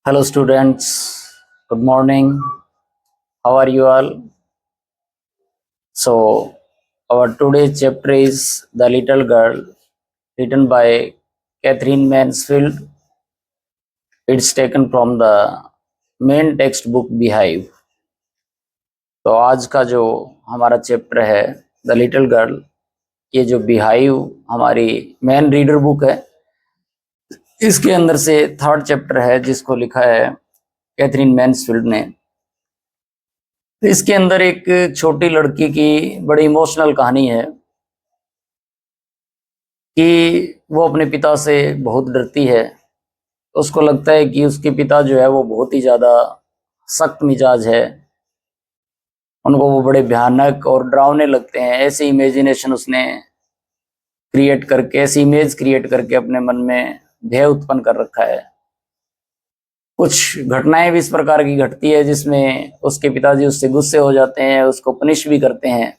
Hello, students. Good morning. How are you all? So, our today's chapter is The Little Girl, written by Catherine Mansfield. It's taken from the main textbook Beehive. तो आज का जो हमारा chapter है the little girl, ये जो beehive हमारी main reader book है, इसके अंदर से थर्ड चैप्टर है जिसको लिखा है कैथरीन मैन्सफील्ड ने। इसके अंदर एक छोटी लड़की की बड़ी इमोशनल कहानी है कि वो अपने पिता से बहुत डरती है। उसको लगता है कि उसके पिता जो है वो बहुत ही ज़्यादा सख्त मिजाज है, उनको वो बड़े भयानक और डरावने लगते हैं। ऐसी इमेजिनेशन उसने क्रिएट करके, ऐसी इमेज क्रिएट करके अपने मन में भय उत्पन्न कर रखा है। कुछ घटनाएं भी इस प्रकार की घटती है जिसमें उसके पिताजी उससे गुस्से हो जाते हैं, उसको पनिश भी करते हैं।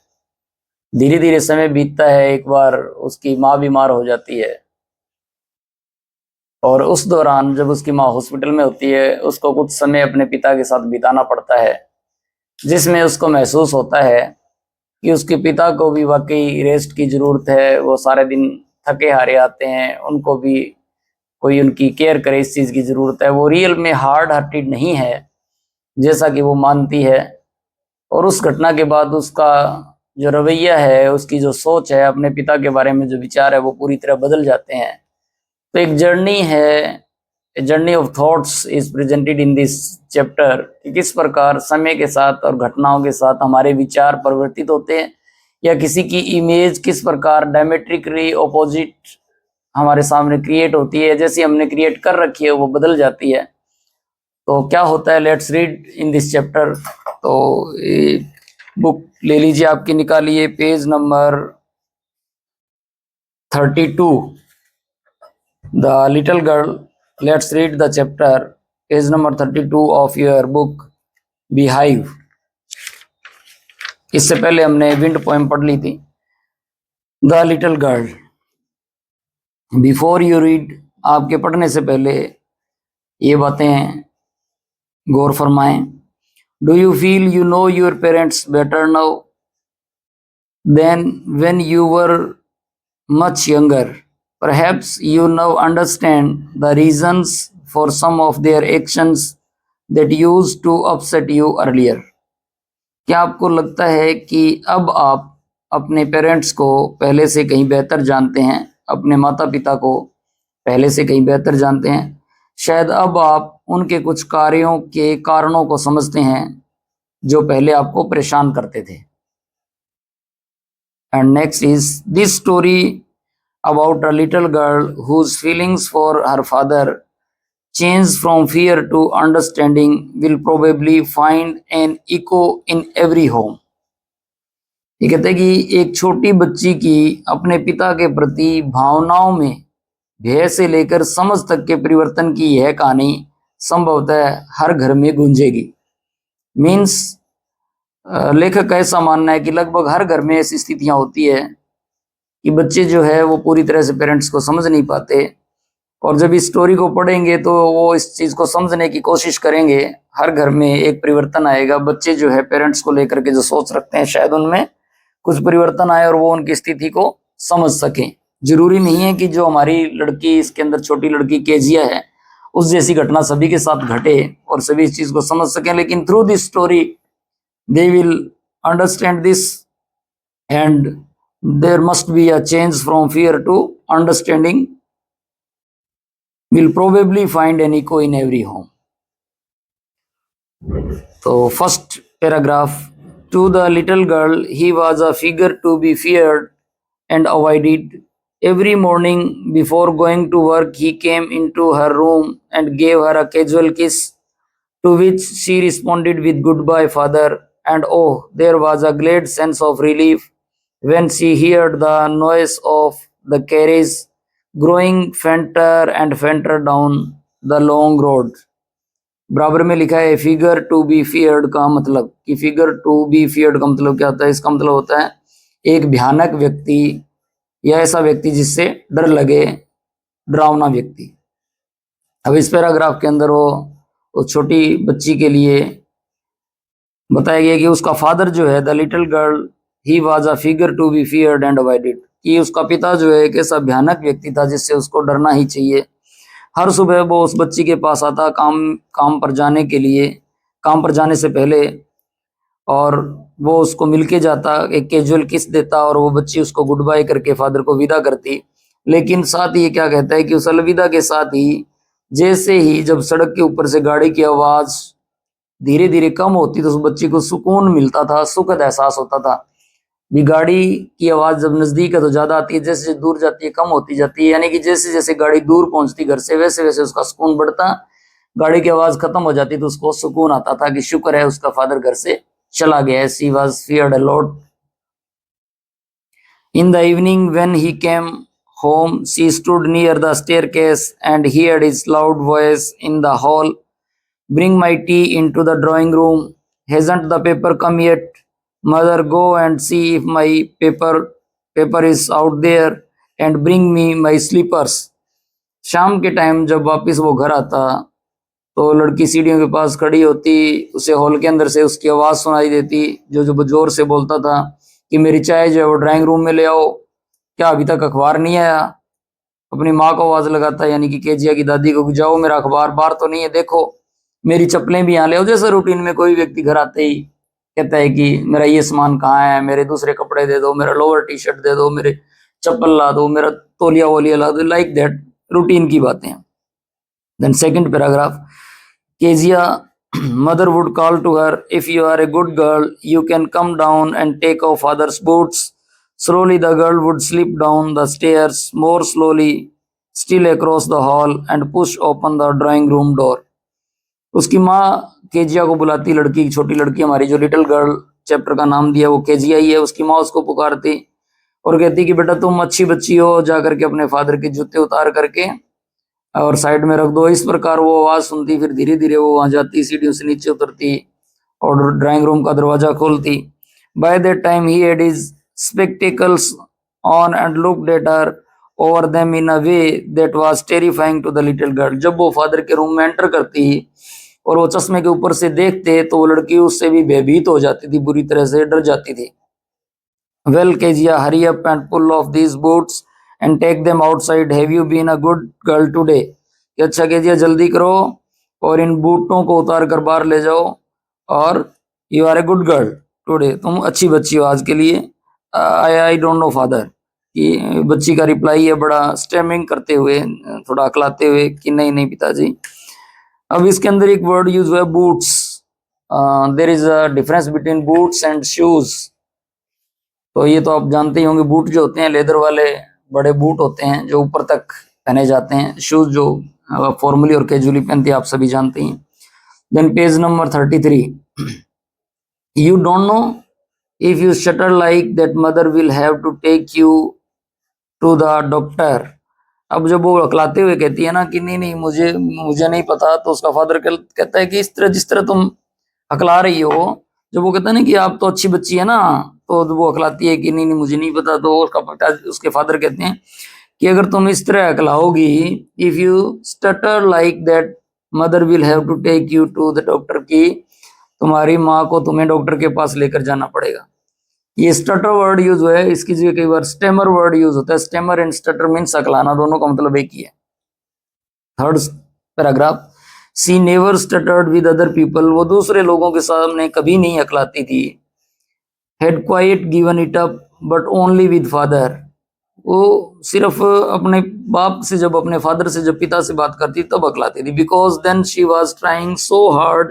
धीरे धीरे समय बीतता है, एक बार उसकी माँ बीमार हो जाती है और उस दौरान जब उसकी माँ हॉस्पिटल में होती है, उसको कुछ समय अपने पिता के साथ बिताना पड़ता है, जिसमें उसको महसूस होता है कि उसके पिता को भी वाकई रेस्ट की ज़रूरत है। वो सारे दिन थके हारे आते हैं, उनको भी कोई उनकी केयर करे, इस चीज़ की ज़रूरत है। वो रियल में हार्ड हार्टेड नहीं है जैसा कि वो मानती है। और उस घटना के बाद उसका जो रवैया है, उसकी जो सोच है, अपने पिता के बारे में जो विचार है, वो पूरी तरह बदल जाते हैं। तो एक जर्नी है, journey of thoughts is presented in this chapter कि किस प्रकार समय के साथ और घटनाओं के साथ हमारे विचार परिवर्तित होते हैं, या किसी की इमेज किस प्रकार डायमेट्रिकली ऑपोजिट हमारे सामने क्रिएट होती है, जैसी हमने क्रिएट कर रखी है वो बदल जाती है। तो क्या होता है, let's read in this chapter. तो बुक ले लीजिए, आपकी निकालिए page number 32, the little girl. Let's read the chapter, page number 32 of your book Beehive. इससे पहले हमने विंड पोएम पढ़ ली थी, the little girl. Before you read, आपके पढ़ने से पहले ये बातें गौर फरमाएं। Do you feel you know your parents better now than when you were much younger? Perhaps you now understand the reasons for some of their actions that used to upset you earlier. क्या आपको लगता है कि अब आप अपने parents को पहले से कहीं बेहतर जानते हैं, अपने माता पिता को पहले से कहीं बेहतर जानते हैं? शायद अब आप उनके कुछ कार्यों के कारणों को समझते हैं जो पहले आपको परेशान करते थे। And next is this story about a little girl whose feelings for her father changed from fear to understanding will probably find an echo in every home. ये कहते हैं कि एक छोटी बच्ची की अपने पिता के प्रति भावनाओं में भय से लेकर समझ तक के परिवर्तन की यह कहानी संभवतः हर घर में गूंजेगी। मीन्स लेखक का ऐसा मानना है कि लगभग हर घर में ऐसी स्थितियां होती है कि बच्चे जो है वो पूरी तरह से पेरेंट्स को समझ नहीं पाते, और जब इस स्टोरी को पढ़ेंगे तो वो इस चीज़ को समझने की कोशिश करेंगे। हर घर में एक परिवर्तन आएगा। बच्चे जो है पेरेंट्स को लेकर के जो सोच रखते हैं, शायद उनमें कुछ परिवर्तन आए और वो उनकी स्थिति को समझ सकें। जरूरी नहीं है कि जो हमारी लड़की, इसके अंदर छोटी लड़की केजिया है, उस जैसी घटना सभी के साथ घटे और सभी इस चीज़ को समझ सकें, लेकिन through this story they will understand this, and there must be a change from fear to understanding will probably find an echo in every home. So first paragraph, to the little girl he was a figure to be feared and avoided. Every morning before going to work he came into her room and gave her a casual kiss, to which she responded with goodbye father. And oh, there was a glad sense of relief when she heard the noise of the carriage growing fainter and fainter down the long road. बराबर में लिखा है figure to be feared का मतलब, कि figure to be feared का मतलब क्या होता है? इसका मतलब होता है एक भयानक व्यक्ति या ऐसा व्यक्ति जिससे डर लगे, डरावना व्यक्ति। अब इस पैराग्राफ के अंदर वो उस छोटी बच्ची के लिए बताया गया कि उसका फादर जो है, the little girl, he was a figure to be feared and avoided, कि उसका पिता जो है एक ऐसा भयानक व्यक्ति था जिससे उसको डरना ही चाहिए। हर सुबह वो उस बच्ची के पास आता काम काम पर जाने के लिए, काम पर जाने से पहले, और वो उसको मिलके जाता, एक कैजुअल किस देता और वो बच्ची उसको गुड बाय करके फादर को विदा करती। लेकिन साथ ही ये क्या कहता है कि उस अलविदा के साथ ही, जैसे ही जब सड़क के ऊपर से गाड़ी की आवाज धीरे धीरे कम होती तो उस बच्ची को सुकून मिलता था, सुखद एहसास होता था। भी गाड़ी की आवाज जब नजदीक है तो ज्यादा आती है, जैसे दूर जाती है कम होती जाती है, यानी कि जैसे जैसे गाड़ी दूर पहुंचती घर से वैसे वैसे उसका सुकून बढ़ता। गाड़ी की आवाज खत्म हो जाती तो उसको सुकून आता था कि शुक्र है उसका फादर घर से चला गया। She was feared a lot. In the evening, when he came home, she stood near the staircase and heard his loud voice in the hall. Bring my tea into the drawing room. Hasn't the paper come yet? Mother, go and see if my paper is out there and bring me my slippers. शाम के time जब वापस वो घर आता तो लड़की सीढ़ियों के पास खड़ी होती, उसे हॉल के अंदर से उसकी आवाज सुनाई देती, जो जोर से बोलता था कि मेरी चाय जो है वो ड्राइंग रूम में ले आओ, क्या अभी तक अखबार नहीं आया। अपनी माँ को आवाज लगाता है, यानी कि केजिया की दादी को, जाओ मेरा अखबार बाहर तो नहीं है, देखो मेरी चप्पलें भी यहाँ ले आओ। जैसे रूटीन में कोई व्यक्ति घर आते ही कहता है कि मेरा ये सामान कहाँ है, मेरे दूसरे कपड़े दे दो, मेरा लोअर टी शर्ट दे दो, मेरे चप्पल ला दो, मेरा तौलिया वोलिया ला दो, लाइक दैट रूटीन की बातें हैं। Then second paragraph, Kezia, mother would call to her, if you are a good girl, you can come down and take off father's boots. Slowly the girl would slip down the stairs, more slowly, still across the hall, and push open the drawing room door. उसकी माँ Kezia को बुलाती, लड़की, छोटी लड़की हमारी जो little girl chapter का नाम दिया वो केजिया ही है। उसकी माँ उसको पुकारती और कहती कि बेटा तुम अच्छी बच्ची हो, जा करके अपने फादर के जूते उतार करके और साइड में रख दो। इस प्रकार वो आवाज सुनती, फिर धीरे धीरे वो वहां जाती, सीढ़ियों से नीचे उतरती और ड्राइंग रूम का दरवाजा खोलती। By that time he had his spectacles on and looked at her over them in a way that was terrifying to the little girl. जब वो फादर के रूम में एंटर करती और वो चश्मे के ऊपर से देखते तो वो लड़की उससे भी भयभीत हो जाती थी, बुरी तरह से डर जाती थी। Well Kezia, hurry up and pull off these boots and take them outside. Have you been a good girl today? कि अच्छा कीजिए, जल्दी करो और इन बूटों को उतार कर बाहर ले जाओ और you are a good girl today, तुम अच्छी बच्ची हो आज के लिए। आई डोंट नो फादर, कि बच्ची का रिप्लाई है बड़ा स्टेमिंग करते हुए, थोड़ा अकलाते हुए कि नहीं नहीं पिताजी। अब इसके अंदर एक वर्ड यूज हुआ है boots. There is a difference between boots and shoes. तो ये तो आप जानते ही होंगे, बूट जो होते हैं लेदर वाले बड़े बूट होते हैं जो ऊपर तक पहने जाते हैं। शूज जो फॉर्मली और कैजुअली पहनते हैं आप सभी जानते हैं। Then page number 33, you don't know if you stutter like that mother will have to take you to the doctor. अब जब वो अकलाते हुए कहती है ना कि नहीं नहीं मुझे मुझे नहीं पता, तो उसका फादर कहता है कि इस तरह जिस तरह तुम अकला रही हो, जब वो कहता है ना कि आप तो अच्छी बच्ची है ना, तो वो अकलाती है कि नहीं नहीं मुझे नहीं पता, तो उसका पिता उसके फादर कहते हैं कि अगर तुम इस तरह अकलाओगी, if you stutter like that mother will have to take you to the doctor, की तुम्हारी माँ को तुम्हें डॉक्टर के पास लेकर जाना पड़ेगा। ये स्टटर वर्ड यूज हुआ है, इसकी जगह कई बार स्टेमर वर्ड यूज होता है। स्टेमर एंड स्टटर मीन्स अकलाना, दोनों का मतलब एक ही है। Third paragraph, she never stuttered with other people, वो दूसरे लोगों के सामने कभी नहीं अकलाती थी। Had quite given it up but only with father, वो सिर्फ अपने बाप से, जब अपने फादर से, जब पिता से बात करती तब अकलाती थी। Because then she was trying so hard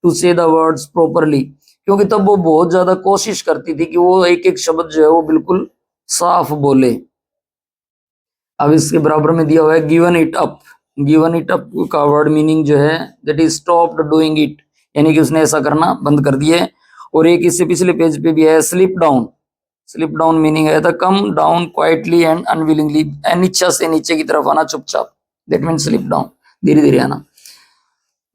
to say the words properly, क्योंकि तब वो बहुत ज्यादा कोशिश करती थी कि वो एक एक शब्द जो है वो बिल्कुल साफ बोले। अब इसके बराबर में दिया हुआ है given it up. Given it up का वर्ड मीनिंग जो है that is stopped doing it, यानी कि उसने ऐसा करना बंद कर दिया है। और एक इससे पिछले पेज पे भी है slip down. Slip down meaning है the come down quietly and unwillingly, अनिच्छा से नीचे की तरफ आना, चुपचाप, दैट मीन्स स्लिप डाउन, धीरे धीरे आना।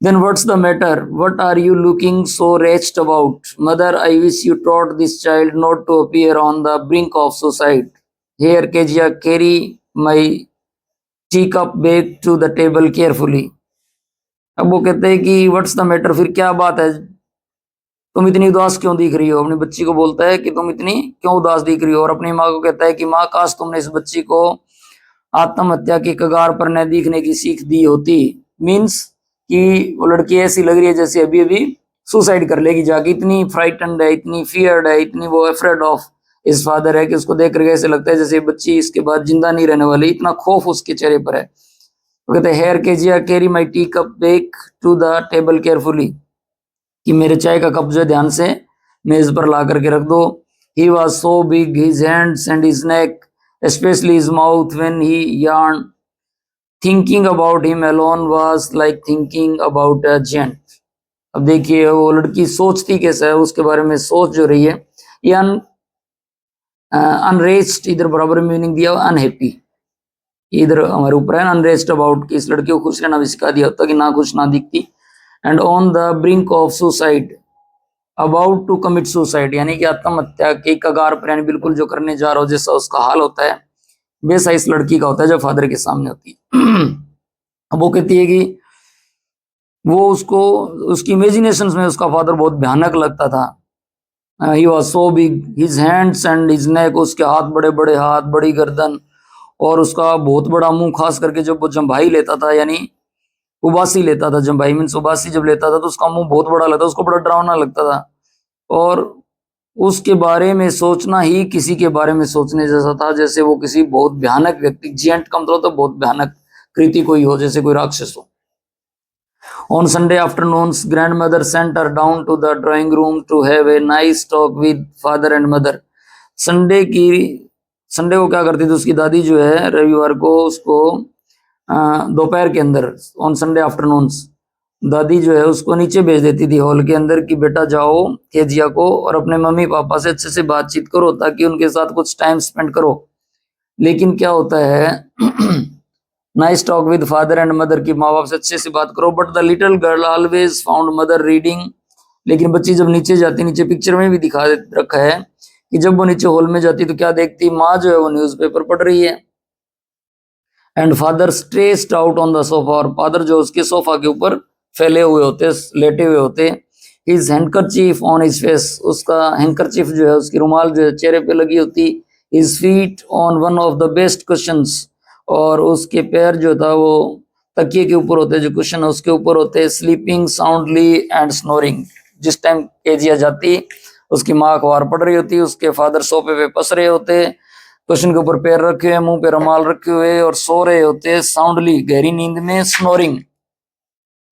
Then what's the matter? What are you looking so wretched about? Mother, I wish you taught this child not to appear on the brink of suicide. Here, Kezia, carry my teacup back to the table carefully. अब वो कहते हैं कि what's the matter, फिर क्या बात है, तुम इतनी उदास क्यों दिख रही हो। अपनी बच्ची को बोलता है कि तुम इतनी क्यों उदास दिख रही हो, और अपनी माँ को कहता है कि माँ काश तुमने इस बच्ची को आत्महत्या की कगार पर न दिखने की सीख दी होती। मीन्स कि वो लड़की ऐसी लग रही है जैसे अभी अभी सुसाइड कर लेगी जाके, इतनी फ्राइटन्ड है, इतनी फियर्ड है, इतनी वो अफ्रेड ऑफ इस फादर है कि उसको देख करके ऐसे लगता है जैसे बच्ची इसके बाद जिंदा नहीं रहने वाली, इतना खौफ उसके चेहरे पर है। वो कहते हैं here Kezia carry my tea cup back to the table carefully, कि मेरे चाय का कप जो है ध्यान से मेज पर ला करके रख दो। He was so big, his hands and his neck, especially his mouth when he yawned. Thinking about him alone was like thinking about a giant. अब देखिए वो लड़की सोचती कैसा है, उसके बारे में सोच जो रही है। ये अनरेस्ट इधर बराबर मीनिंग दिया, अनहैप्पी इधर हमारे ऊपर है, अनरेस्ट अबाउट, कि इस लड़की को खुश रहना भी सिखा दिया होता कि ना खुश ना दिखती। And on the brink of suicide, about to commit suicide, यानी कि आत्महत्या के कगार पर, यानी बिल्कुल जो करने जा रहा हो जैसा उसका हाल होता है वैसा इस लड़की का होता है जो फादर के सामने होती है। अब वो कहती है कि वो उसको उसकी इमेजिनेशंस में उसका फादर बहुत भयानक लगता था। He was so big, his hands and his neck, उसके हाथ बड़े बड़े हाथ, बड़ी गर्दन, और उसका बहुत बड़ा मुंह, खास करके जब वो जम्भाई लेता था, यानी उबासी लेता था, जम्भाई मीन्स उबासी जब लेता था तो उसका मुंह बहुत बड़ा लगता, उसको बड़ा डरावना लगता था। और उसके बारे में सोचना ही किसी के बारे में सोचने जैसा था, जैसे वो किसी बहुत भयानक व्यक्ति, जियंट का मतलब तो बहुत भयानक कृति कोई हो, जैसे कोई राक्षस हो। On Sunday afternoons, grandmother sent her down to the drawing room to have a nice talk with father and mother. Sunday को क्या करती थी उसकी दादी जो है, रविवार को उसको दोपहर के अंदर, ऑन संडे आफ्टरनून्स, दादी जो है उसको नीचे भेज देती थी हॉल के अंदर कि बेटा जाओ केजिया को और अपने मम्मी पापा से अच्छे से बातचीत करो ताकि उनके साथ कुछ टाइम स्पेंड करो। लेकिन क्या होता है nice talk with father and mother, की माँ बाप से अच्छे से बात करो। But the little girl always found mother reading, लेकिन बच्ची जब नीचे जाती, नीचे पिक्चर में भी दिखा रखा है कि जब वो नीचे हॉल में जाती तो क्या देखती, माँ जो है वो न्यूज़पेपर पढ़ रही है। And father stressed out on the sofa, और फादर जो उसके सोफा के ऊपर फैले हुए होते, लेटे हुए होते। His handkerchief on his face, उसका हैंकरचीफ जो है, उसकी रुमाल जो है चेहरे पे लगी होती। His feet on one of the best cushions, और उसके पैर जो था वो तकिए के ऊपर होते, जो कुशन है उसके ऊपर होते। स्लीपिंग साउंडली एंड स्नोरिंग, जिस टाइम केजिया जाती उसकी माँ अखबार पढ़ रही होती, उसके फादर सोफे पे पस रहे होते, कुशन के ऊपर पैर रखे हुए, मुंह पे रुमाल रखे हुए और सो रहे होते साउंडली, गहरी नींद में, स्नोरिंग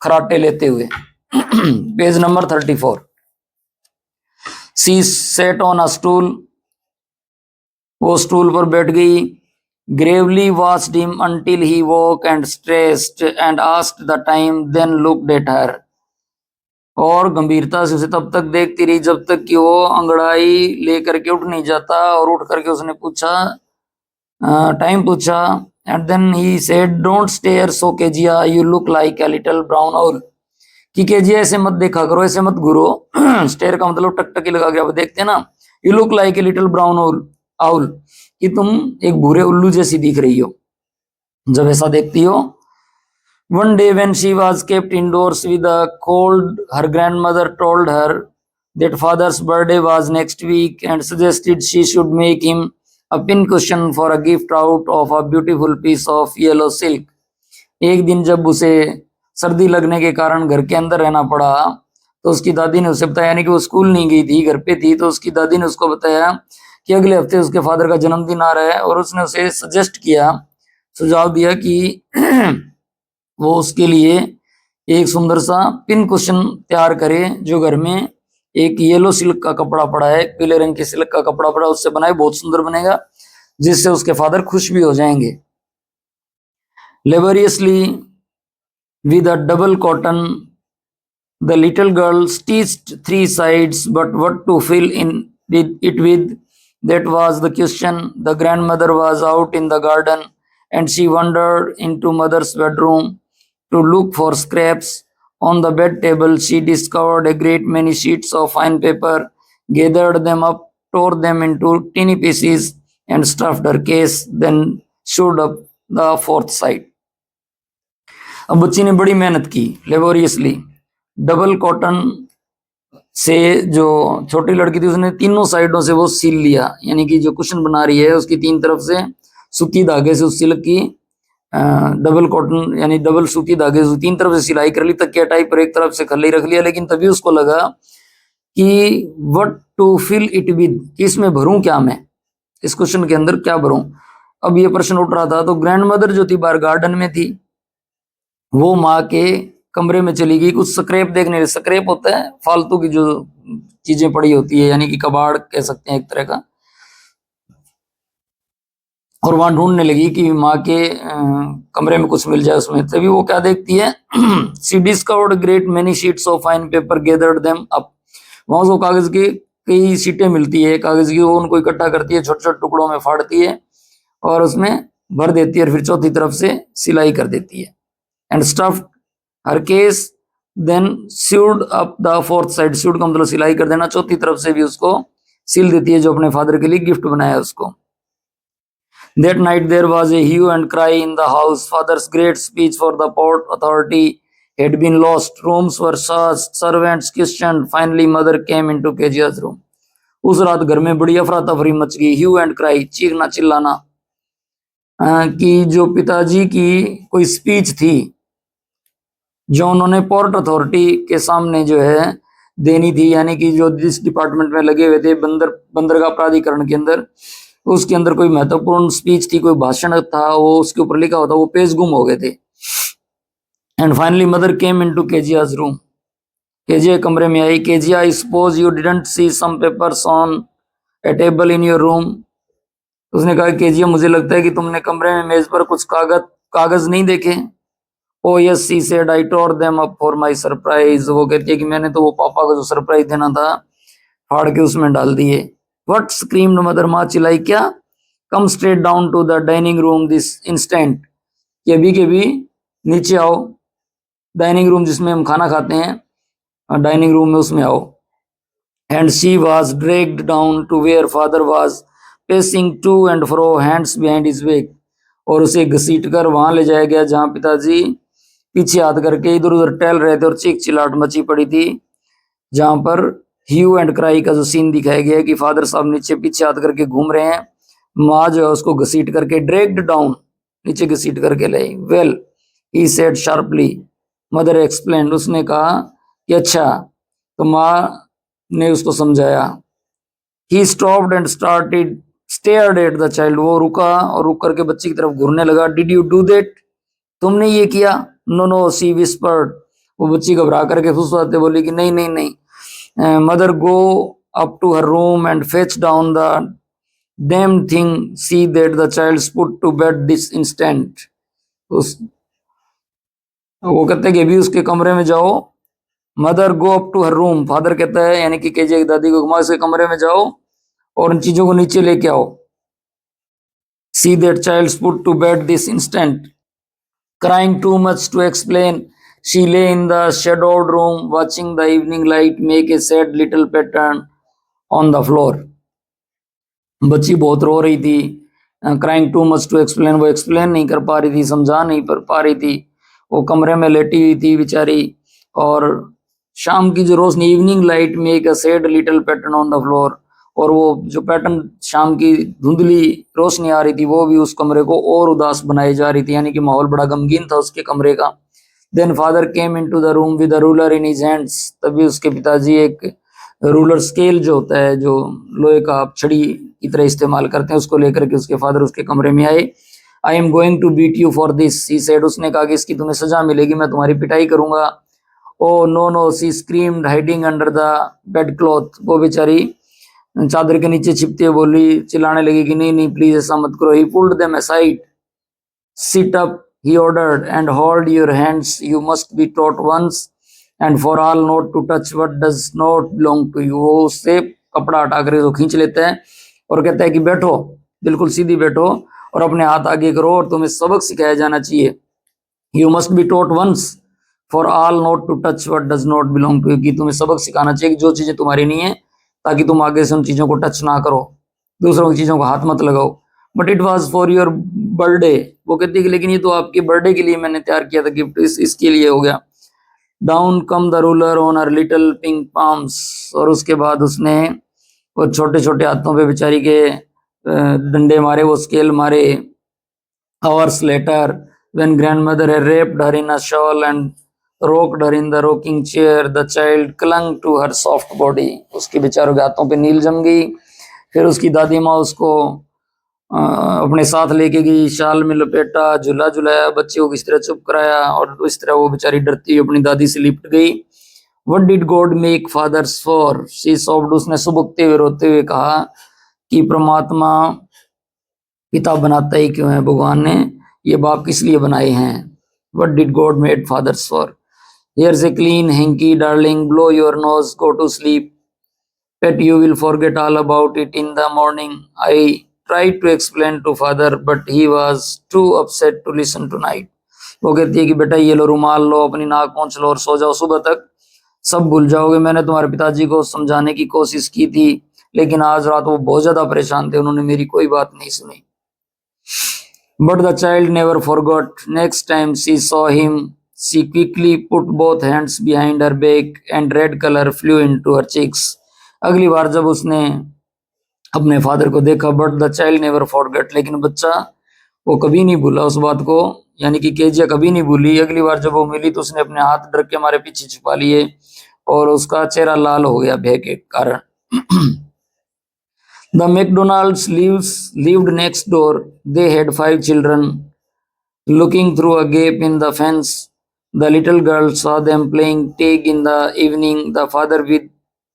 खराटे लेते हुए। Page number 34। She sat on a stool, वो स्टूल पर बैठ गई। Gravely watched him until he woke and stretched and asked the time, then looked at her, और गंभीरता से उसे तब तक देखती रही जब तक कि वो अंगड़ाई लेकर के उठ नहीं जाता, और उठ करके उसने पूछा, टाइम पूछा। And then he said don't stare so Kezia, you look like a little brown owl, कि केजिया ऐसे मत देखा करो, ऐसे मत घूरो। स्टेयर का मतलब टकटकी लगा के आप देखते हैं ना। You look like a little brown owl, कि तुम एक भूरे उल्लू जैसी दिख रही हो जब ऐसा देखती हो। One day when she was kept indoors with a cold, her grandmother told her that father's birthday was next week and suggested she should make him a pincushion for a gift out of a beautiful piece of yellow silk. एक दिन जब उसे सर्दी लगने के कारण घर के अंदर रहना पड़ा तो उसकी दादी ने उसे बताया, यानी कि वो स्कूल नहीं गई थी, घर पे थी, तो उसकी दादी ने उसको बताया कि अगले हफ्ते उसके फादर का जन्मदिन आ रहा है, और उसने उसे सजेस्ट किया, सुझाव दिया कि वो उसके लिए एक सुंदर सा पिन कुशन तैयार करे, जो घर में एक येलो सिल्क का कपड़ा पड़ा है, पीले रंग के सिल्क का कपड़ा पड़ा, उससे बनाए, बहुत सुंदर बनेगा, जिससे उसके फादर खुश भी हो जाएंगे। Laboriously with a double cotton, the little girl stitched 3 sides, but what to fill in with it with, that was the question. The grandmother was out in the garden and she wandered into mother's bedroom to look for scraps. On the bed table she discovered a great many sheets of fine paper, gathered them up, tore them into teeny pieces and stuffed her case, then sewed up the fourth side. अब बच्ची ने बड़ी मेहनत की, laboriously. Double cotton से जो छोटी लड़की थी उसने तीनों साइडों से वो सील लिया, यानी कि जो कुशन बना रही है उसकी तीन तरफ से सूती धागे से उस सिल्क की डबल कॉटन यानी डबल सूती धागे से तीन तरफ से सिलाई कर ली, तकिया टाइप पर एक तरफ से खली रख लिया। लेकिन तभी उसको लगा कि what to fill it with, इसमें भरूं क्या, मैं इस क्वेश्चन के अंदर क्या भरूं। अब ये प्रश्न उठ रहा था, तो ग्रैंड मदर जो थी बाहर गार्डन में थी, वो माँ के कमरे में चली गई कुछ स्क्रैप देखने। स्क्रैप होता है फालतू की जो चीजें पड़ी होती है, यानी कि कबाड़ कह सकते हैं एक तरह का, और वहां ढूंढने लगी कि माँ के कमरे में कुछ मिल जाए उसमें। तभी वो क्या देखती है, she discovered great many sheets of fine paper, gathered them up. वहां उसको कागज की कई शीटें मिलती है कागज की, वो उनको इकट्ठा करती है, छोटे छोटे टुकड़ों में फाड़ती है और उसमें भर देती है, और फिर चौथी तरफ से सिलाई कर देती है। And stuffed her case then sewed up the fourth side, sewed का मतलब सिलाई कर देना, चौथी तरफ से भी उसको सिल देती है जो अपने फादर के लिए गिफ्ट बनाया उसको। That night there was a hue and cry in the house. Father's great speech for the port authority had been lost. Rooms were searched, servants questioned. Finally, mother came into Kejia's room. उस रात घर में बड़ी अफरा तफरी much गई, hue and cry, चीखना चिल्लाना, कि जो पिताजी की कोई स्पीच थी जो उन्होंने पोर्ट अथॉरिटी के सामने जो है देनी थी, यानी कि जो जिस डिपार्टमेंट में लगे हुए थे बंदरगाह प्राधिकरण के अंदर, उसके अंदर कोई महत्वपूर्ण स्पीच थी, कोई भाषण था, वो उसके ऊपर लिखा होता, वो पेज गुम हो गए थे। And finally mother came into Kezia's room, Kezia कमरे में आई। Kezia, I suppose you didn't see some papers on a table in your room. उसने कहा, केजिया मुझे लगता है कि तुमने कमरे में मेज पर कुछ कागज नहीं देखे। Oh yes she said, I tore them up for my surprise. वो कहती है कि मैंने तो वो पापा को जो सरप्राइज देना था फाड़ के उसमें डाल दिए। व्हाट, स्क्रीम्ड मदर, माँ चिल्लाई, क्या? Come straight down to the dining room this instant, कि अभी के भी नीचे आओ, डाइनिंग रूम जिसमें हम खाना खाते हैं, डाइनिंग रूम में उसमें आओ। And she was dragged down to where father was pacing to and fro, hands behind his back. और उसे घसीट कर वहां ले जाया गया जहां पिताजी पीछे हाथ करके इधर उधर टहल रहे थे और चीख चिल्लाहट मची पड़ी थी, जहां पर ह्यू एंड क्राई का जो सीन दिखाया गया है कि फादर साहब नीचे पीछे हाथ करके घूम रहे हैं, माँ जो है उसको घसीट करके ड्रैग्ड डाउन, नीचे घसीट करके लाई। Well, he said sharply, mother explained, उसने कहा कि अच्छा, तो माँ ने उसको समझाया। He stopped and stared at the child, वो रुका और रुक करके बच्ची की तरफ घूरने लगा। डिड यू डू दैट, तुमने ये किया? नो नो, शी विस्पर्ड, वो बच्ची घबरा करके फुसफुसाते बोली कि नहीं नहीं नहीं। Mother, go up to her room and fetch down the damn thing. See that the child's put to bed this instant. वो कहते हैं कि अभी उसके कमरे में जाओ। Mother go up to her room, father कहता है यानी कि केजे की दादी को, घुमा उसके कमरे में जाओ और उन चीजों को नीचे लेके आओ। See that child's put to bed this instant. Crying too much to explain, she lay in the shadowed room watching the evening light make a sad little pattern on the floor. बच्ची बहुत रो रही थी। Crying too much to explain, वो explain नहीं कर पा रही थी, समझा नहीं पा रही थी। वो कमरे में लेटी हुई थी बेचारी, और शाम की जो रोशनी, evening light make a sad little pattern on the floor, और वो जो पैटर्न शाम की धुंधली रोशनी आ रही थी वो भी उस कमरे को और उदास बनाई जा रही थी, यानी कि माहौल बड़ा गमगीन था उसके कमरे का। Then father came into the room with a ruler in his hands, तभी उसके पिताजी एक रूलर, स्केल जो होता है जो लोहे का आप छड़ी की तरह इस्तेमाल करते हैं, उसको लेकर के उसके फादर उसके कमरे में आए। I am going to beat you for this, he said, उसने कहा कि इसकी तुम्हें सजा मिलेगी, मैं तुम्हारी पिटाई करूंगा। Oh no no, she screamed hiding under the bed cloth, वो बेचारी चादर के नीचे छिपते हुए बोली, चिल्लाने लगी कि नहीं नहीं प्लीज ऐसा मत करो। ही pulled them aside, sit up, he ordered, and hold your hands, you must be taught once and for all not to touch what does not belong to you। वो उससे कपड़ा हटा कर वो खींच लेता है और कहता है कि बैठो, बिल्कुल सीधी बैठो और अपने हाथ आगे करो और तुम्हें सबक सिखाया जाना चाहिए। You must be taught once for all not to touch what does not belong to you, कि तुम्हें सबक सिखाना चाहिए कि जो चीजें तुम्हारी नहीं है, ताकि तुम आगे से उन चीजों को टच ना करो, दूसरों की चीजों को हाथ मत लगाओ। But it was for your birthday. वो कहती है कि लेकिन ये तो आपके बर्थडे के लिए मैंने तैयार किया था गिफ्ट, इसके लिए हो गया। Down come the ruler on her little pink palms. और उसके बाद उसने वो छोटे छोटे हाथों पे बेचारी के डंडे मारे, वो स्केल मारे। Hours later, when grandmother had wrapped her in a shawl and rocked her in the rocking chair, the child clung to her soft body. उसके बेचारों के हाथों पे नील जम गई। फिर उसकी दादी माँ उसको अपने साथ लेके गई, शाल में लपेटा, झूला झुलाया, बच्चे को किस तरह चुप कराया, और इस तरह वो बेचारी डरती हुई अपनी दादी से लिपट गई। What did God make fathers for? She sobbed. उसने सुबकते हुए रोते हुए कहा कि परमात्मा पिता बनाता ही क्यों है, भगवान ने ये बाप किस लिए बनाए हैं। What did God made fathers for? Here's a clean hanky, darling, blow your nose, go to sleep. Pet, you will forget all about it in the morning. I tried to explain to father, but he was too upset to listen tonight. वो कहती है कि बेटा ये लो रुमाल लो, अपनी नाक पोंछ लो और सो जाओ, सुबह तक सब भूल जाओगे। मैंने तुम्हारे पिताजी को समझाने की कोशिश की थी, लेकिन आज रात वो बहुत ज्यादा परेशान थे, उन्होंने मेरी कोई बात नहीं सुनी। But the child never forgot. Next time she saw him, she quickly put both hands behind her back and red color flew into her cheeks. अगली बार जब उसने अपने फादर को देखा, but the child never forget, लेकिन बच्चा वो कभी नहीं भूला उस बात को, यानी कि केजिया कभी नहीं भूली। अगली बार जब वो मिली तो उसने अपने हाथ डर के मारे पीछे छुपा लिए और उसका चेहरा लाल हो गया भय के कारण। The McDonald's lived next door. They had 5 children. Looking through a gap in the fence, the little girl saw them playing tag in the evening. The father with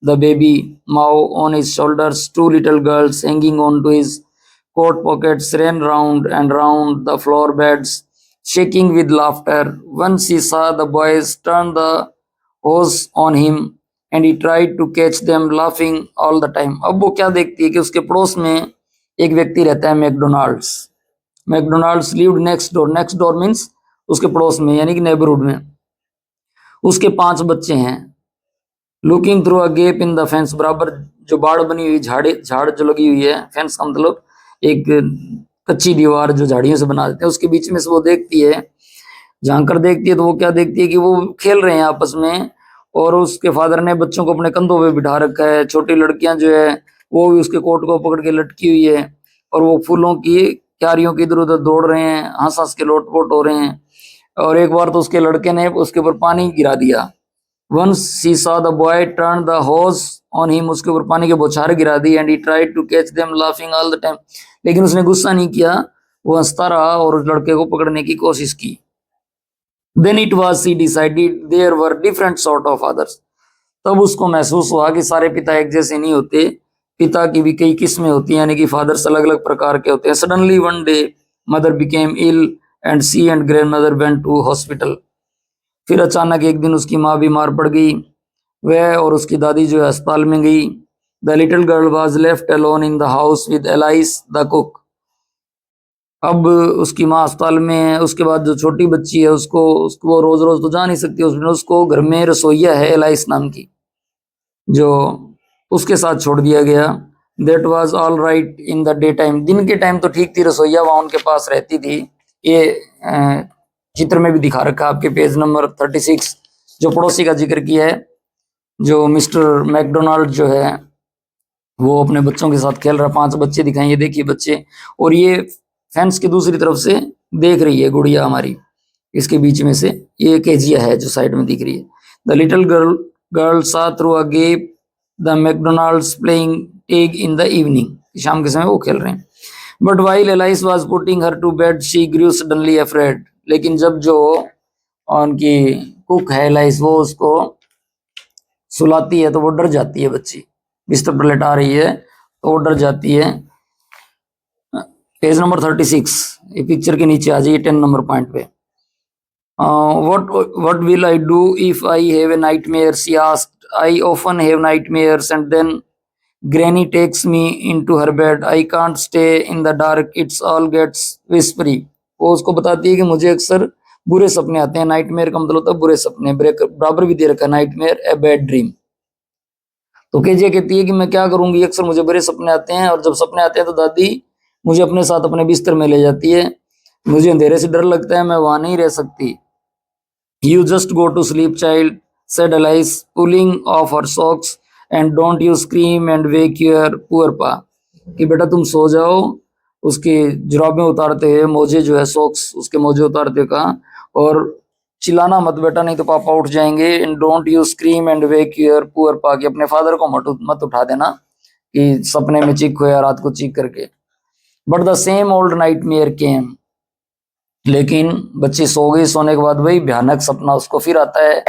the baby Mao on his shoulders, 2 little girls hanging on to his coat pockets, ran round and round the floor beds, shaking with laughter. Once he saw the boys turn the hose on him and he tried to catch them laughing all the time. अब वो क्या देखती है कि उसके पड़ोस में एक व्यक्ति रहता है McDonald's. McDonald's lived next door. Next door means उसके पड़ोस में, यानी कि नेबरहुड में। उसके 5 बच्चे हैं। Looking through a gap in the fence, बराबर जो बाड़ बनी हुई, झाड़ जो लगी हुई है, फेंस का मतलब एक कच्ची दीवार जो झाड़ियों से बना देते हैं, उसके बीच में से वो देखती है। झांक कर देखती है तो वो क्या देखती है कि वो खेल रहे हैं आपस में, और उसके फादर ने बच्चों को अपने कंधों पे बिठा रखा है। छोटी लड़कियां जो है वो भी उसके कोट को पकड़ के लटकी हुई है, और वो फूलों की क्यारियों की इधर उधर दौड़ रहे हैं, हंस हंस के लोटपोट हो रहे हैं। और एक बार तो उसके लड़के ने उसके ऊपर पानी गिरा दिया। Once she saw the boy turn the hose on him, उसके ऊपर पानी के बौछार गिरा दी। And he tried to catch them laughing all the time, लेकिन उसने गुस्सा नहीं किया, वो हंसता रहा और उस लड़के को पकड़ने की कोशिश की। Then it was she decided there were different sort of fathers. तब उसको महसूस हुआ कि सारे पिता एक जैसे नहीं होते, पिता की भी कई किस्में होती हैं, यानी कि फादर्स अलग अलग प्रकार के होते हैं। Suddenly one day mother became ill and she and grandmother went to hospital. फिर अचानक एक दिन उसकी माँ बीमार पड़ गई, वह और उसकी दादी जो है अस्पताल में गई। The little girl was left alone in the house with alias the cook. अब उसकी माँ अस्पताल में है, उसके बाद जो छोटी बच्ची है उसको वो रोज रोज तो जा नहीं सकती उसमें, उसको घर में रसोइया है एलाइस नाम की, जो उसके साथ छोड़ दिया गया। That was all right in the day time. दिन के टाइम तो ठीक थी, रसोइया वहां उनके पास रहती थी। ये चित्र में भी दिखा रखा आपके पेज नंबर 36, जो पड़ोसी का जिक्र किया है, जो मिस्टर मैकडोनाल्ड जो है वो अपने बच्चों के साथ खेल रहा। 5 बच्चे दिखाएं, ये देखिए बच्चे, और ये फेंस की दूसरी तरफ से देख रही है गुड़िया हमारी, इसके बीच में से ये केजिया है जो साइड में दिख रही है। The little girl saw through a gap the McDonalds playing tag in the evening, शाम के समय वो खेल रहे हैं। But while Alice was putting her to bed she grew suddenly afraid, लेकिन जब जो उनकी कुक है एलाइस वो उसको सुलाती है तो वो डर जाती है, बच्ची बिस्तर पर लेटा रही है तो वो डर जाती है। पेज नंबर 36, ये पिक्चर के नीचे आ जाइए 10 नंबर पॉइंट पे। what will I do if I have a nightmare, she asked. I often have nightmares and then granny takes me into her bed. I can't stay in the dark, it's all gets whispery. वो उसको बताती है कि मुझे अक्सर बुरे सपने आते हैं। नाइटमेयर का मतलब होता है बुरे सपने, बराबर भी दे रखा है नाइटमेयर ए बैड ड्रीम। तो केजिया कहती है कि मैं क्या करूंगी, अक्सर मुझे बुरे सपने आते हैं, और जब सपने आते हैं तो दादी मुझे अपने साथ अपने बिस्तर में ले जाती है। मुझे अंधेरे से डर लगता है, मैं वहां नहीं रह सकती। You just go to sleep, child, said Alice, pulling off her socks, and don't you scream and wake your poor pa. कि बेटा तुम सो जाओ, उसकी जुराबें उतारते हुए, मोजे जो है सॉक्स उसके मोजे उतारते का, और चिल्लाना मत बेटा नहीं तो पापा उठ जाएंगे। And don't you scream and wake your poor पा, कि अपने फादर को मत उठा देना कि सपने में चीख या रात को चीख करके। But the same old nightmare came, लेकिन बच्ची सो गई, सोने के बाद वही भयानक सपना उसको फिर आता है।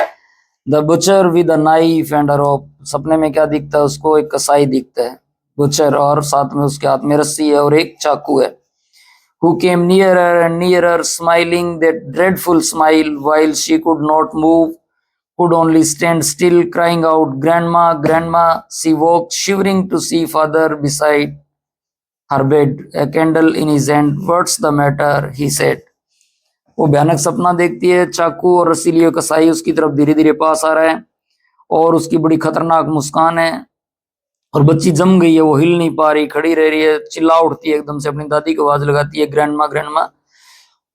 The butcher with a knife and a rope, सपने में क्या दिखता है उसको? एक कसाई दिखता है, बुचर, और साथ में उसके हाथ में रस्सी है और एक चाकू है। Who came nearer and nearer, smiling that dreadful smile, while she could not move, could only stand still, crying out, "Grandma, Grandma!" She woke, shivering, to see father beside her bed, a candle in his hand. "What's the matter?" he said. वो भयानक सपना देखती है, चाकू और रस्सी लिए कसाई उसकी तरफ धीरे धीरे पास आ रहा है, और उसकी बड़ी खतरनाक मुस्कान है, और बच्ची जम गई है, वो हिल नहीं पा रही, खड़ी रह रही है, चिल्ला उठती है एकदम से, अपनी दादी को आवाज लगाती है, ग्रैंडमा ग्रैंडमा।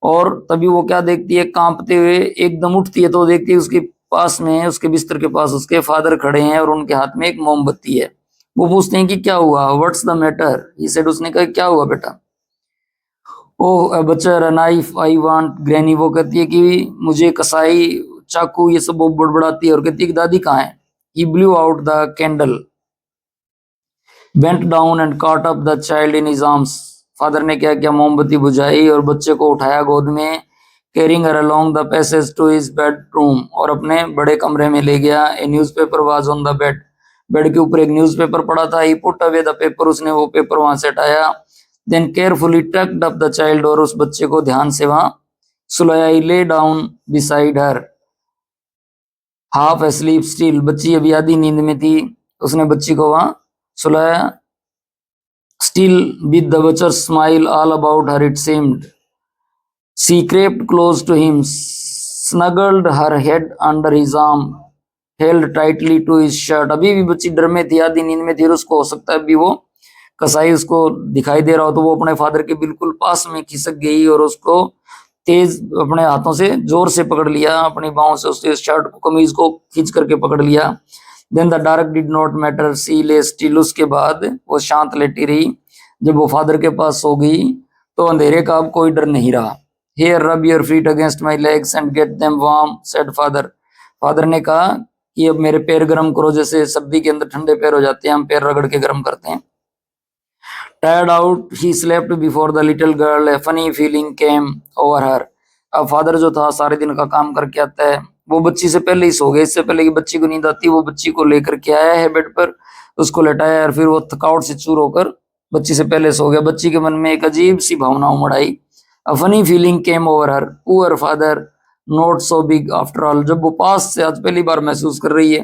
और तभी वो क्या देखती है, कांपते हुए एकदम उठती है, तो देखती है उसके पास में, उसके बिस्तर के पास उसके फादर खड़े हैं, और उनके हाथ में एक मोमबत्ती है। वो पूछते हैं कि क्या हुआ? What's the matter, he said, उसने कहा क्या हुआ बेटा? ओह बच्चा, नाइफ आई वांट ग्रैनी, वो कहती है कि मुझे कसाई, चाकू, ये सब वो बड़बड़ाती है, और कहती है कि दादी कहाँ है? He blew out the candle, bent down and caught up the child in his arms, father ने क्या किया, मोमबत्ती बुझाई और बच्चे को उठाया गोद में, carrying her along the passage to his bedroom, और अपने बड़े कमरे में ले गया। A newspaper was on the bed, bed के ऊपर एक न्यूज़पेपर पड़ा था। He put away the paper, उसने वो पेपर वहां से हटाया। Then carefully tucked up the child, और उस बच्चे को ध्यान से वहां सुलाया। He lay down beside her, half asleep still, बच्ची अभी आधी नींद में थी, उसने बच्ची को वहां सुलाया। Still, with the butcher's smile all about her, it seemed. She crept close to him, snuggled her head under his arm, held tightly to his shirt. अभी भी बच्ची डर में थी, आधी नींद में थी, और उसको हो सकता है अभी वो कसाई उसको दिखाई दे रहा हो, तो वो अपने फादर के बिल्कुल पास में खिसक गई, और उसको तेज अपने हाथों से जोर से पकड़ लिया, अपनी बाहों से उसके शर्ट को, कमीज को खींच करके पकड़ लिया। Then the dark did not matter, she lay still, उसके बाद वो शांत लेटी रही। जब वो फादर के पास सो गई तो अंधेरे का अब कोई डर नहीं रहा। Here, rub your feet against my legs and get them warm, said father. Father ने कहा कि अब मेरे पैर गर्म करो, जैसे सर्दी के अंदर ठंडे पैर हो जाते हैं, हम पैर रगड़ के गर्म करते हैं। Tired out, he slept before the little girl. A funny feeling came over her. अब फादर जो था सारे दिन का काम करके आता है, वो बच्ची से पहले ही सो गए। इससे पहले कि बच्ची को नींद आती, वो बच्ची को लेकर के आया है बेड पर, उसको लेटाया, और फिर वो थकावट से चूर होकर बच्ची से पहले सो गया। बच्ची के मन में एक अजीब सी भावना उमड़ आई। A funny feeling came over her. Poor father, not so big after all. जब वो पास से आज पहली बार महसूस कर रही है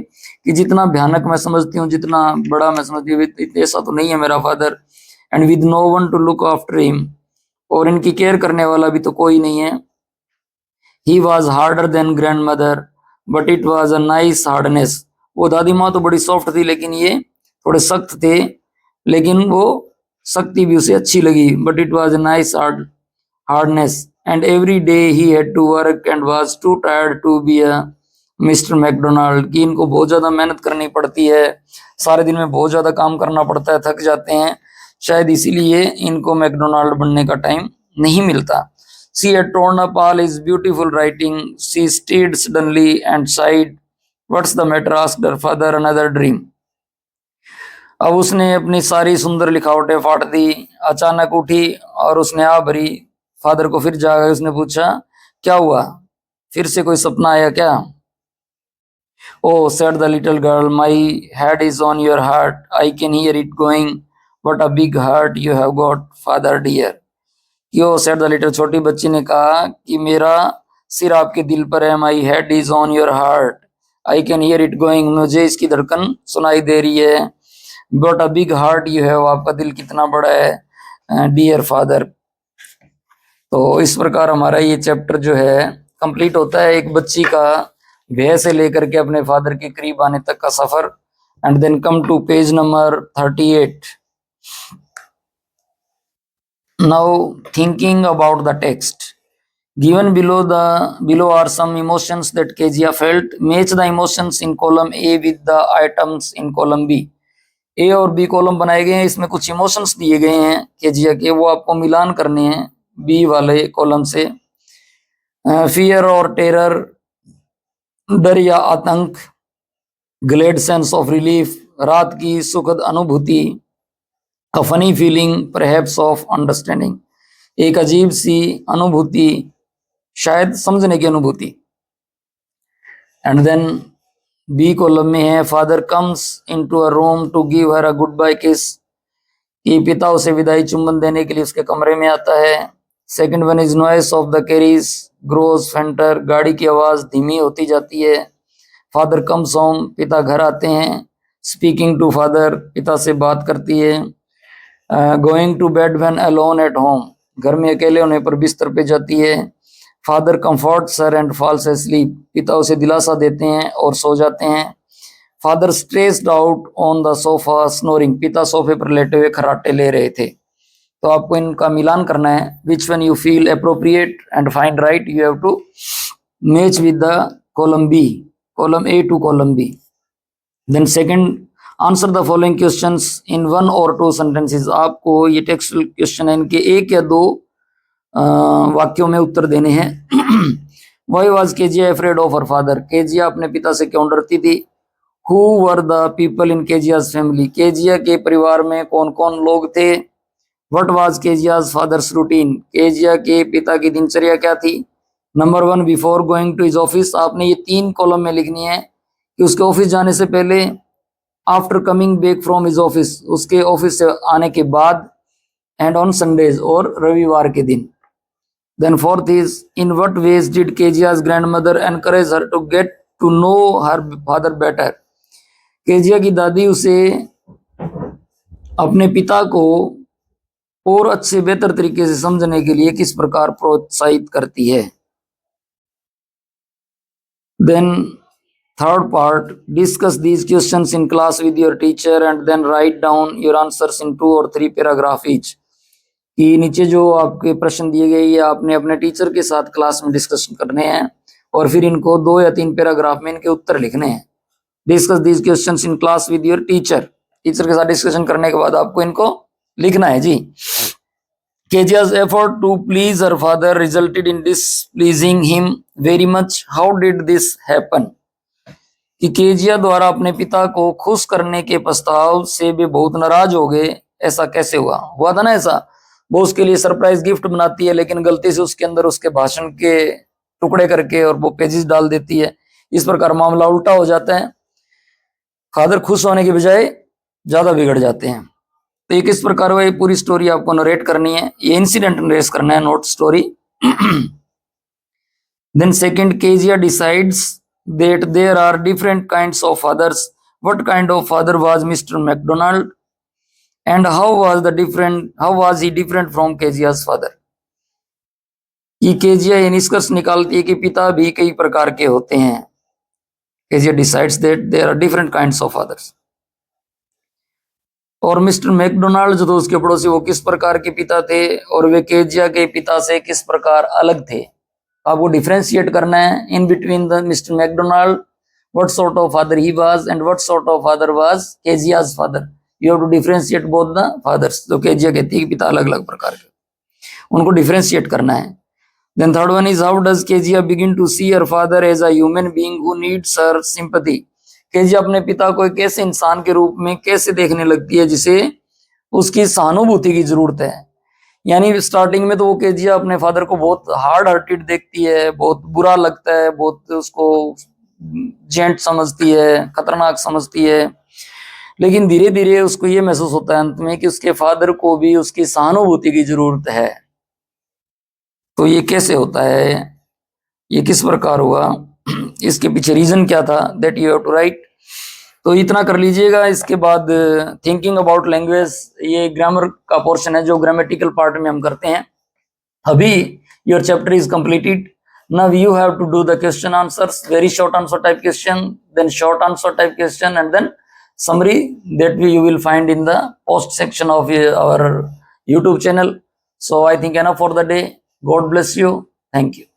कि जितना भयानक मैं समझती हूँ, जितना बड़ा मैं समझती हूँ, ऐसा तो नहीं है मेरा father. And with no one to look after him, और इनकी केयर करने वाला भी तो कोई नहीं है। He was harder than grandmother, but it was a nice hardness. वो दादी माँ तो बड़ी सॉफ्ट थी, लेकिन ये थोड़े सख्त थे, लेकिन वो सख्ती भी उसे अच्छी लगी। But it was a nice hardness, and every day he had to work and was too tired to be a Mr McDonald, कि इनको बहुत ज्यादा मेहनत करनी पड़ती है, सारे दिन में बहुत ज्यादा काम करना पड़ता है, थक जाते हैं, शायद इसीलिए इनको मैकडोनाल्ड बनने का टाइम नहीं मिलता। She had torn up all his beautiful writing. She stirred suddenly and sighed. What's the matter? asked her father. Another dream. अब उसने अपनी सारी सुंदर लिखावटें फाड़ दी, अचानक उठी और उसने आ भरी। फादर को फिर जागा, उसने पूछा क्या हुआ, फिर से कोई सपना आया क्या? Oh, said the little girl, my head is on your heart. I can hear it going. What a big heart you have got, father dear. Yo, said the little, छोटी बच्ची ने कहा कि मेरा सिर आपके दिल पर है। My head is on your heart. I can hear it going. मुझे इसकी धड़कन सुनाई दे रही है। What a big heart you have. आपका दिल कितना बड़ा है, dear father. तो इस प्रकार हमारा ये चैप्टर जो है कंप्लीट होता है, एक बच्ची का भय से लेकर के अपने फादर के करीब आने तक का सफर। And then come to page number 38। Now, thinking about the text. Given below are some emotions that Kezia felt. Match the emotions in column A with the items in column B. ए और B column बनाए गए हैं, इसमें कुछ emotions दिए गए हैं Kezia के, वो आपको मिलान करने हैं बी वाले कॉलम से। फियर और टेरर, डर या आतंक, ग्लेड सेंस ऑफ रिलीफ, रात की सुखद अनुभूति, a funny feeling perhaps of understanding, एक अजीब सी अनुभूति, शायद समझने की अनुभूति। एंड देन बी कॉलम में है father comes into a room to give her a goodbye kiss, कि पिता उसे विदाई चुंबन देने के लिए उसके कमरे में आता है। Second one is noise of the carries grows फेंटर, गाड़ी की आवाज धीमी होती जाती है। फादर कम्स होम, पिता घर आते हैं। स्पीकिंग टू फादर, पिता से बात करती है। Going to bed when alone at home, घर में अकेले होने पर बिस्तर पे जाती है। Father comforts her and falls asleep, पिता उसे दिलासा देते हैं और सो जाते हैं। Father stressed out on the sofa snoring, पिता सोफे पर लेटे हुए खर्राटे ले रहे थे। तो आपको इनका मिलान करना है। Which one you feel appropriate and find right, you have to match with the column B, column A to column B. Then second, answer the following questions in one और टू सेंटेंसेस। आपको ये textual question है, इनके एक या दो वाक्यों में उत्तर देने हैं। Why was Kezia afraid of her father, Kezia अपने पिता से क्यों डरती थी। Who were the people in Kezia's family, Kezia के परिवार में कौन कौन लोग थे। What was Kezia's father's routine, Kezia के पिता की दिनचर्या क्या थी। Number one, before going to his office, आपने ये 3 कॉलम में लिखनी है कि उसके ऑफिस जाने से पहले, after coming back from his office, उसके ऑफिस से आने के बाद, एंड ऑन संडेज, और रविवार के दिन। Then fourth is, in what ways did Kejia's grandmother encourage her to get to know her father better? Kezia की दादी उसे अपने पिता को और अच्छे बेहतर तरीके से समझने के लिए किस प्रकार प्रोत्साहित करती है। Then third part, discuss these questions in class with your teacher and then write down your answers in 2 or 3 paragraph each. कि नीचे जो आपके प्रश्न दिए गए ये आपने अपने टीचर के साथ क्लास में डिस्कशन करने हैं और फिर इनको 2 या 3 पैराग्राफ में इनके उत्तर लिखने हैं। Discuss these questions in class with your teacher, teacher के साथ डिस्कशन करने के बाद आपको इनको लिखना है जी। केजिया's effort to please her father resulted in displeasing him very much. How did this happen? कि केजिया द्वारा अपने पिता को खुश करने के प्रस्ताव से वे बहुत नाराज हो गए, ऐसा कैसे हुआ था ना ऐसा। वो उसके लिए सरप्राइज गिफ्ट बनाती है लेकिन गलती से उसके अंदर उसके भाषण के टुकड़े करके और वो पेजेस डाल देती है। इस प्रकार मामला उल्टा हो जाता है, फादर खुश होने के बजाय ज्यादा बिगड़ जाते हैं। तो एक इस प्रकार हुआ, ये पूरी स्टोरी आपको नरेट करनी है, ये इंसिडेंट नरेट करना है, not story. Then second, Kezia decides that there are different kinds of fathers. What kind of father was Mr McDonald and how was he different from Kejia's father? ये Kezia ये निष्कर्ष निकालती है कि पिता भी कई प्रकार के होते हैं। Kezia decides that there are different kinds of fathers. और मिस्टर मैकडोनाल्ड जो तो उसके पड़ोसी, वो किस प्रकार के पिता थे और वे केजिया के पिता से किस प्रकार अलग थे। आपको डिफरेंशिएट करना है in between the Mister Macdonald, what sort of father he was and what sort of father was Kezia's father. You have to differentiate both the fathers. तो केजिया कहती है कि पिता अलग अलग प्रकार के, उनको डिफरेंशिएट करना है। Then third one is, how does Kezia begin to see her father as a human being who needs her sympathy? Kezia अपने पिता को एक ऐसे इंसान के रूप में कैसे देखने लगती है जिसे उसकी सहानुभूति की जरूरत है। यानी स्टार्टिंग में तो वो केजिया अपने फादर को बहुत हार्ड हार्टेड देखती है, बहुत बुरा लगता है, बहुत उसको जेंट समझती है, खतरनाक समझती है, लेकिन धीरे धीरे उसको ये महसूस होता है अंत में कि उसके फादर को भी उसकी सहानुभूति की जरूरत है। तो ये कैसे होता है, ये किस प्रकार हुआ, इसके पीछे रीजन क्या था, that you have to write. तो इतना कर लीजिएगा। इसके बाद थिंकिंग अबाउट लैंग्वेज, ये ग्रामर का पोर्शन है जो ग्रामेटिकल पार्ट में हम करते हैं। अभी your chapter is completed, now you have to do the question answers, very short answer type question, then short answer type question and then summary that you will find in the post section of our YouTube channel. So I think enough for the day. God bless you. Thank you.